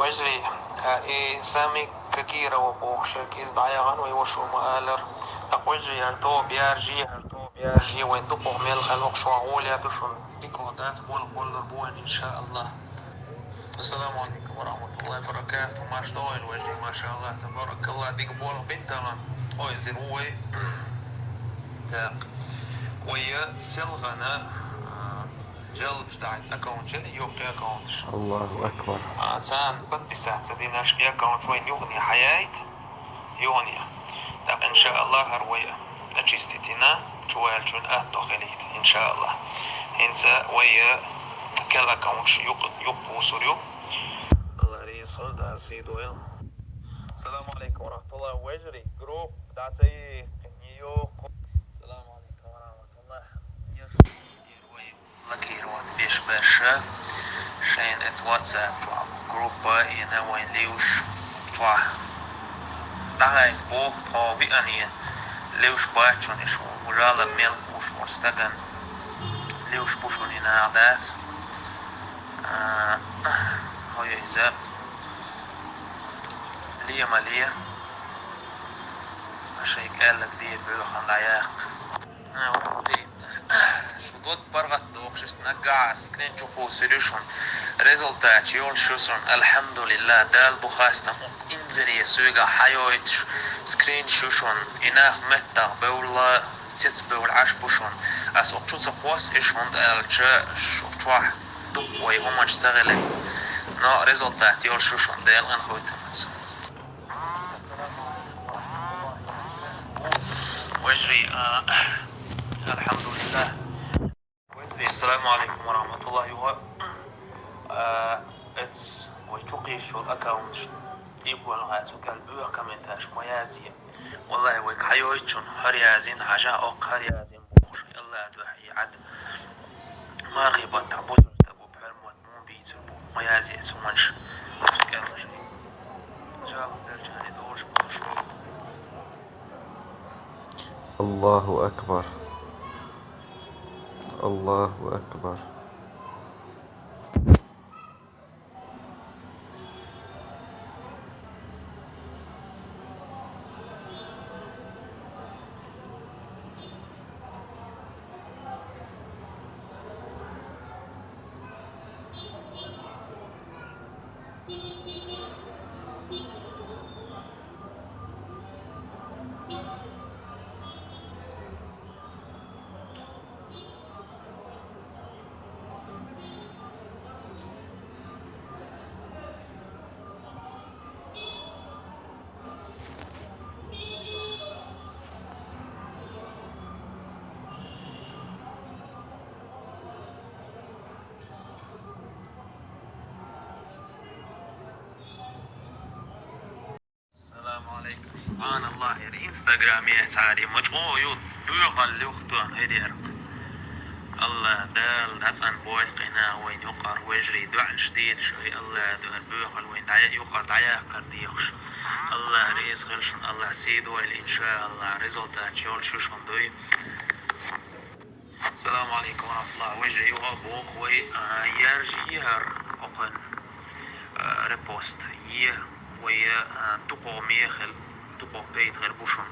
وجري سامي كثيرة وبوخشك إزدعيان ويوشو مآلر أقوجري هرتو بيارجي وين دقو ميل خلوق شوعوليا بشون بيكو دات بول بوين إن شاء الله. السلام عليكم ورحمة الله وبركاته. ماش دويل وجري ما شاء الله تبارك الله ديك بول بنتما أويزر وي ويا سلغنا جلب بتاعت اكونت يوقي اكونت. الله اكبر. عشان قد بساعة ديناش اكونت وين يغني حياة يغني تاق ان شاء الله هروية اجيستينا جوال جون داخليت ان شاء الله انسى ويا كل اكونت يقبو سوريو الله ريسول دا سيدويل. السلام عليكم ورحمة الله وجري جروب دعتي نيو. السلام عليكم ورحمة الله. لكن وقت بيش برشا شين ات واتساب جروبا ينا وين ليوش توا دعايت بوخ طوبي اني ليوش باتشون شو مجالب ميلك وش مستقن ليوش بوشون هنا عدات هاي إذا ليا ماليا عشان قالك دي بيوخ عن العياق شدود برغت دوخشست نقع سكرين شوفو سيريشون ريزولتات يول شوسون الحمدلله دال بخاستم انزري سويقا حيويت سكرين شوشون اناخ متغ بولا تيتس بول عش بوشون اس اقشو سقواس اشون دالجا شوشواح دوبوي هما اشتغلت نا ريزولتات يول شوشون دال انخويتمت وجري الحمد لله. السلام عليكم ورحمة الله it's ويتوقي شو الأكاونت يقول هاتو قلبي كمنتاش ميازية والله ويك حيويتشون هريازين حاجة أوق هريازين بوخش الله أدوحي عد ما غيبا تعبوز تبو بحرموت مو بيتبو ميازية سمنش كامل شيء جاب درجاني دورش بوخش. الله أكبر الله أكبر. سبحان الله يا انستغرام يا تعالي مجموع يوت بيغل يختون هدير الله دال داتان بوي قنا وين يقر ويجري دعاء جديد شوي الله دعاء بيغل وين دعاء يقر دعاء قرديخش الله ريس غلشن الله سيد ويل ان شاء الله ريزولتات يول شوشون دوي. السلام عليكم ورحمة الله وجري يغبوخ وي يرجي اوبن ريبوست ويا تقوميخل تقوم بيت غير بوشون